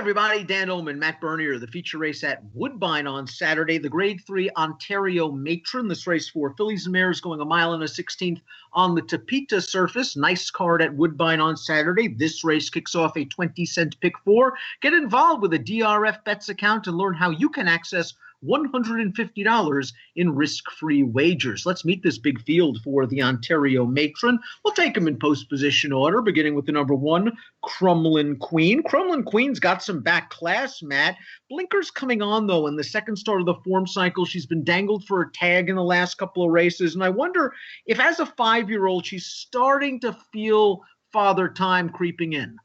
everybody. Dan Illman, Matt Bernier, the feature race at Woodbine on Saturday. The Grade 3 Ontario Matron. This race for fillies and mares going 1 mile and a 16th on the Tapeta surface. Nice card at Woodbine on Saturday. This race kicks off a 20-cent pick four. Get involved with a DRF Bets account and learn how you can access $150 in risk-free wagers. Let's meet this big field for the Ontario Matron. We'll take them in post-position order, beginning with the number 1, Crumlin Queen. Crumlin Queen's got some back class, Matt. Blinkers coming on, though, in the second start of the form cycle. She's been dangled for a tag in the last couple of races, and I wonder if, as a 5-year-old, she's starting to feel father time creeping in.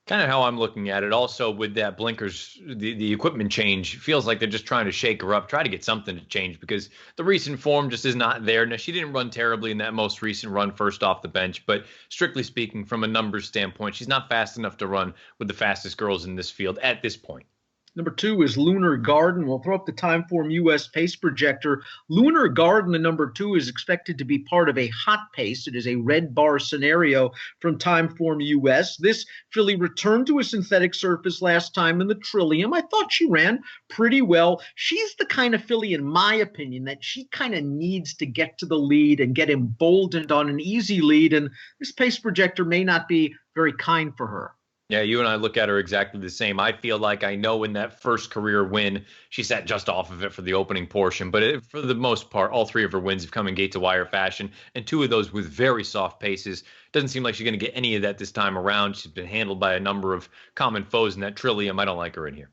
Kind of how I'm looking at it. Also, with that blinkers, the equipment change feels like they're just trying to shake her up, try to get something to change, because the recent form just is not there. Now, she didn't run terribly in that most recent run first off the bench, but strictly speaking, from a numbers standpoint, she's not fast enough to run with the fastest girls in this field at this point. Number 2 is Lunar Garden. We'll throw up the Timeform US pace projector. Lunar Garden, the number 2, is expected to be part of a hot pace. It is a red bar scenario from Timeform US. This filly returned to a synthetic surface last time in the Trillium. I thought she ran pretty well. She's the kind of filly, in my opinion, that she kind of needs to get to the lead and get emboldened on an easy lead, and this pace projector may not be very kind for her. Yeah, you and I look at her exactly the same. I feel like I know in that first career win, she sat just off of it for the opening portion. But for the most part, all 3 of her wins have come in gate-to-wire fashion, and 2 of those with very soft paces. Doesn't seem like she's going to get any of that this time around. She's been handled by a number of common foes in that Trillium. I don't like her in here.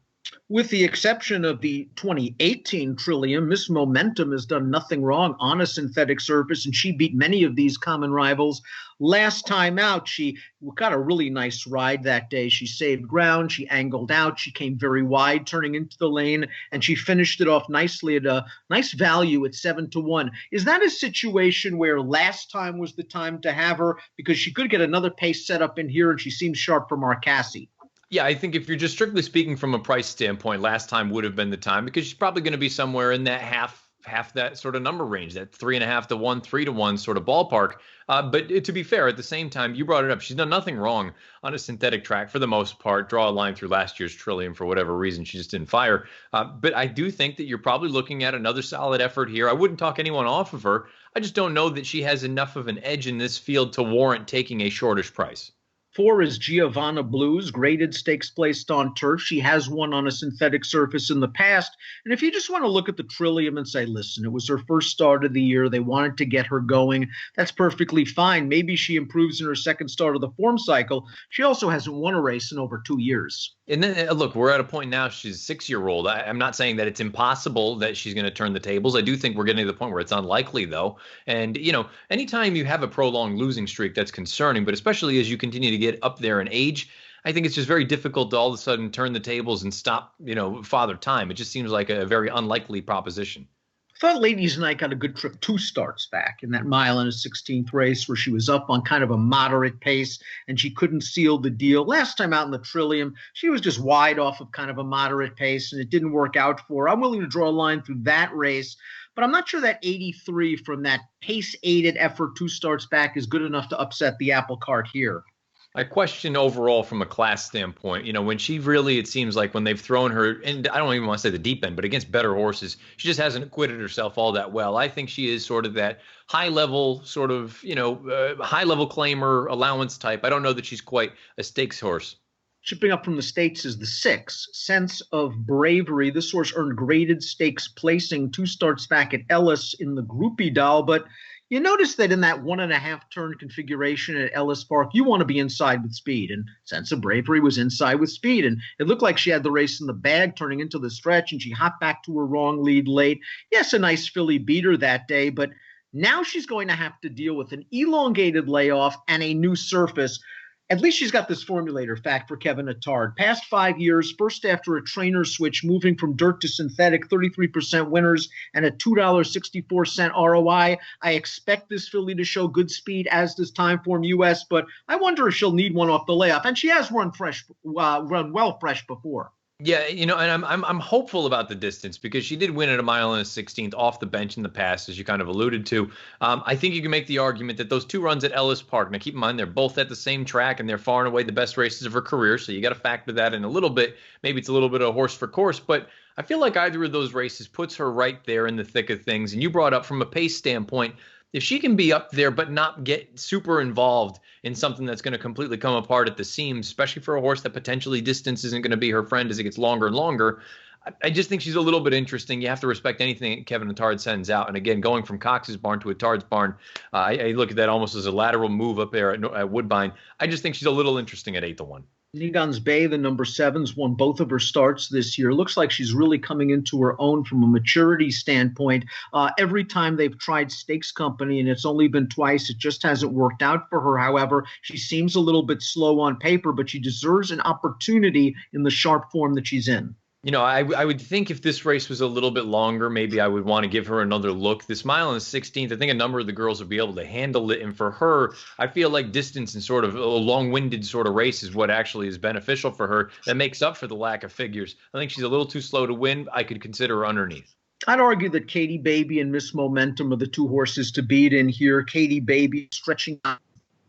With the exception of the 2018 Trillium, Miss Momentum has done nothing wrong on a synthetic surface, and she beat many of these common rivals. Last time out, she got a really nice ride that day. She saved ground, she angled out, she came very wide, turning into the lane, and she finished it off nicely at a nice value at 7-1. Is that a situation where last time was the time to have her, because she could get another pace set up in here, and she seems sharp for Marcassi? Yeah, I think if you're just strictly speaking from a price standpoint, last time would have been the time, because she's probably going to be somewhere in that half that sort of number range, that 3.5 to 1, 3 to 1 sort of ballpark. But to be fair, at the same time, you brought it up. She's done nothing wrong on a synthetic track for the most part. Draw a line through last year's Trillium for whatever reason. She just didn't fire. But I do think that you're probably looking at another solid effort here. I wouldn't talk anyone off of her. I just don't know that she has enough of an edge in this field to warrant taking a shortish price. 4 is Giovanna Blues, graded stakes placed on turf. She has won on a synthetic surface in the past. And if you just want to look at the Trillium and say, listen, it was her first start of the year, they wanted to get her going, that's perfectly fine. Maybe she improves in her second start of the form cycle. She also hasn't won a race in over 2 years. And then, look, we're at a point now, she's a 6-year-old. I'm not saying that it's impossible that she's going to turn the tables. I do think we're getting to the point where it's unlikely, though. And, you know, anytime you have a prolonged losing streak, that's concerning. But especially as you continue to get up there in age, I think it's just very difficult to all of a sudden turn the tables and stop, father time. It just seems like a very unlikely proposition. I thought Ladies Night got a good trip 2 starts back in that mile and a 16th race where she was up on kind of a moderate pace and she couldn't seal the deal. Last time out in the Trillium, she was just wide off of kind of a moderate pace and it didn't work out for her. I'm willing to draw a line through that race, but I'm not sure that 83 from that pace-aided effort 2 starts back is good enough to upset the apple cart here. I question overall from a class standpoint, when she really, it seems like when they've thrown her, and I don't even want to say the deep end, but against better horses, she just hasn't acquitted herself all that well. I think she is sort of that high-level sort of, high-level claimer allowance type. I don't know that she's quite a stakes horse. Shipping up from the States is the 6, Sense of Bravery. This horse earned graded stakes placing 2 starts back at Ellis in the Groupie Doll, but you notice that in that 1.5 turn configuration at Ellis Park, you want to be inside with speed, and Sense of Bravery was inside with speed, and it looked like she had the race in the bag turning into the stretch, and she hopped back to her wrong lead late. Yes, a nice filly beat her that day, but now she's going to have to deal with an elongated layoff and a new surface. At least she's got this formulator fact for Kevin Attard. Past 5 years, first after a trainer switch, moving from dirt to synthetic, 33% winners and a $2.64 ROI. I expect this filly to show good speed, as does Timeform US, but I wonder if she'll need one off the layoff. And she has run well fresh before. Yeah, and I'm hopeful about the distance because she did win at a mile and a 16th off the bench in the past, as you kind of alluded to. I think you can make the argument that those two runs at Ellis Park. Now, keep in mind they're both at the same track, and they're far and away the best races of her career. So you got to factor that in a little bit. Maybe it's a little bit of horse for course, but I feel like either of those races puts her right there in the thick of things. And you brought up from a pace standpoint, if she can be up there but not get super involved in something that's going to completely come apart at the seams, especially for a horse that potentially distance isn't going to be her friend as it gets longer and longer, I just think she's a little bit interesting. You have to respect anything Kevin Attard sends out. And again, going from Cox's barn to Attard's barn, I look at that almost as a lateral move up there at Woodbine. I just think she's a little interesting at 8-1. Negans Bay, the number 7's, won both of her starts this year. Looks like she's really coming into her own from a maturity standpoint. Every time they've tried Stakes Company, and it's only been twice, it just hasn't worked out for her. However, she seems a little bit slow on paper, but she deserves an opportunity in the sharp form that she's in. I would think if this race was a little bit longer, maybe I would want to give her another look. This mile and the 16th, I think a number of the girls would be able to handle it. And for her, I feel like distance and sort of a long-winded sort of race is what actually is beneficial for her. That makes up for the lack of figures. I think she's a little too slow to win. I could consider her underneath. I'd argue that Katie Baby and Miss Momentum are the two horses to beat in here. Katie Baby stretching out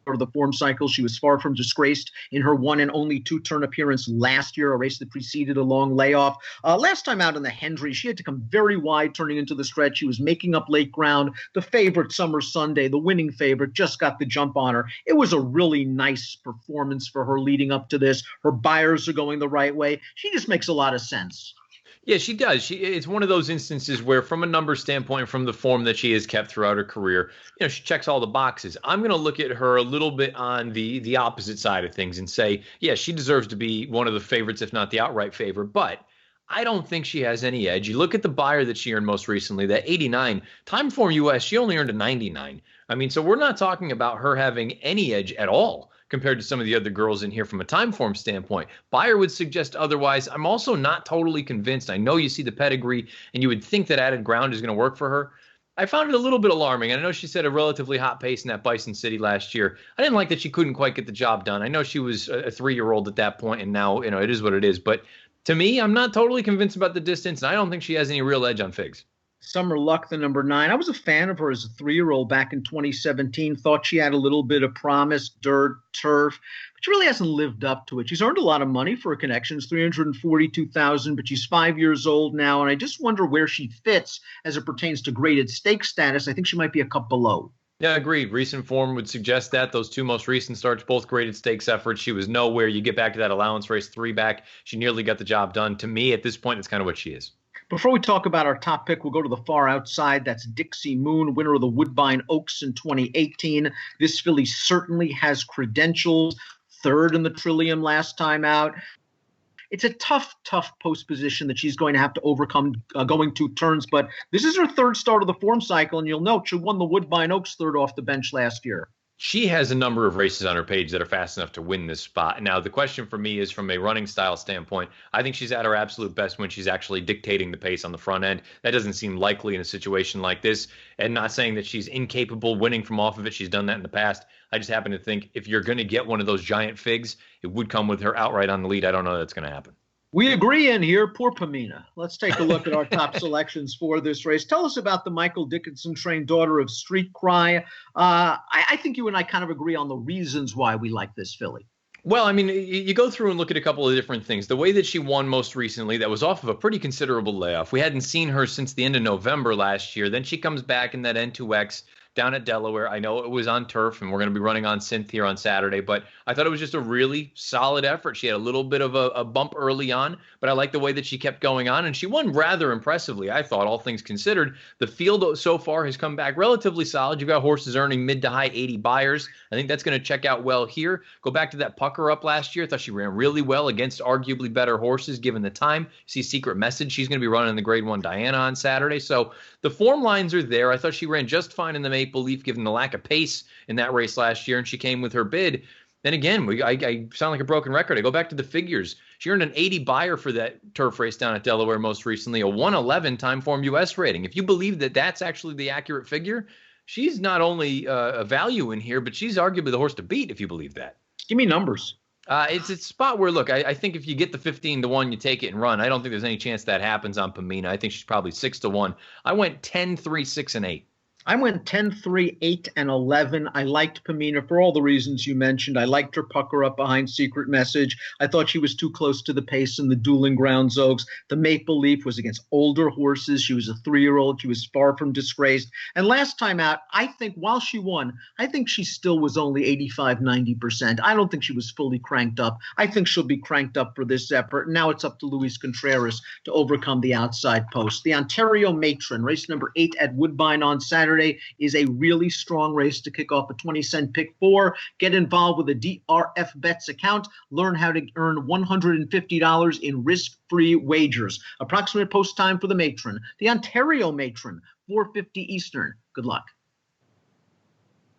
of the form cycle. She was far from disgraced in her one and only two-turn appearance last year, a race that preceded a long layoff. Last time out in the Hendry, she had to come very wide turning into the stretch. She was making up late ground. The favorite, Summer Sunday, the winning favorite, just got the jump on her. It was a really nice performance for her leading up to this. Her buyers are going the right way. She just makes a lot of sense. Yeah, she does. It's one of those instances where, from a number standpoint, from the form that she has kept throughout her career, she checks all the boxes. I'm going to look at her a little bit on the opposite side of things and say, yeah, she deserves to be one of the favorites, if not the outright favorite. But I don't think she has any edge. You look at the buyer that she earned most recently, that 89. Timeform US, she only earned a 99. I mean, so we're not talking about her having any edge at all compared to some of the other girls in here from a time form standpoint. Buyer would suggest otherwise. I'm also not totally convinced. I know you see the pedigree, and you would think that added ground is going to work for her. I found it a little bit alarming. And I know she set a relatively hot pace in that Bison City last year. I didn't like that she couldn't quite get the job done. I know she was a 3-year-old at that point, and now it is what it is. But to me, I'm not totally convinced about the distance, and I don't think she has any real edge on figs. Summer Luck, the number 9. I was a fan of her as a 3-year-old back in 2017. Thought she had a little bit of promise, dirt, turf, but she really hasn't lived up to it. She's earned a lot of money for her connections, $342,000, but she's 5 years old now, and I just wonder where she fits as it pertains to graded stake status. I think she might be a cup below. Yeah, agreed. Recent form would suggest that. Those two most recent starts, both graded stakes efforts. She was nowhere. You get back to that allowance race 3 back. She nearly got the job done. To me, at this point, it's kind of what she is. Before we talk about our top pick, we'll go to the far outside. That's Dixie Moon, winner of the Woodbine Oaks in 2018. This filly certainly has credentials. 3rd in the Trillium last time out. It's a tough post position that she's going to have to overcome going 2 turns, but this is her 3rd start of the form cycle, and you'll note she won the Woodbine Oaks 3rd off the bench last year. She has a number of races on her page that are fast enough to win this spot. Now, the question for me is from a running style standpoint. I think she's at her absolute best when she's actually dictating the pace on the front end. That doesn't seem likely in a situation like this. And not saying that she's incapable winning from off of it. She's done that in the past. I just happen to think if you're going to get one of those giant figs, it would come with her outright on the lead. I don't know that's going to happen. We agree in here. Poor Pamina. Let's take a look at our top selections for this race. Tell us about the Michael Dickinson trained daughter of Street Cry. I think you and I kind of agree on the reasons why we like this filly. Well, I mean, you go through and look at a couple of different things. The way that she won most recently, that was off of a pretty considerable layoff. We hadn't seen her since the end of November last year. Then she comes back in that N2X down at Delaware. I know it was on turf, and we're going to be running on synth here on Saturday, but I thought it was just a really solid effort. She had a little bit of a bump early on, but I like the way that she kept going on, and she won rather impressively, I thought, all things considered. The field so far has come back relatively solid. You've got horses earning mid to high 80 buyers. I think that's going to check out well here. Go back to that pucker up last year. I thought she ran really well against arguably better horses given the time. See Secret Message. She's going to be running the Grade 1 Diana on Saturday. So the form lines are there. I thought she ran just fine in the Maple Leaf given the lack of pace in that race last year, and she came with her bid. Then again, I sound like a broken record. I go back to the figures. She earned an 80 buyer for that turf race down at Delaware most recently, a 111 Timeform US rating. If you believe that that's actually the accurate figure, she's not only a value in here, but she's arguably the horse to beat if you believe that. Give me numbers. It's a spot where, look, I think if you get the 15-1, you take it and run. I don't think there's any chance that happens on Pamina. I think she's probably 6-1. I went 10-3, 6 and 8. I went 10-3, 8 and 11. I liked Pamina for all the reasons you mentioned. I liked her pucker up behind Secret Message. I thought she was too close to the pace in the Dueling Grounds Oaks. The Maple Leaf was against older horses. She was a 3-year-old. She was far from disgraced. And last time out, I think while she won, I think she still was only 85, 90%. I don't think she was fully cranked up. I think she'll be cranked up for this effort. Now it's up to Luis Contreras to overcome the outside post. The Ontario Matron, race number 8 at Woodbine on Saturday, is a really strong race to kick off a 20-cent pick 4. Get involved with a DRF Bets account. Learn how to earn $150 in risk-free wagers. Approximate post time for the Matron. The Ontario Matron, 4:50 Eastern. Good luck.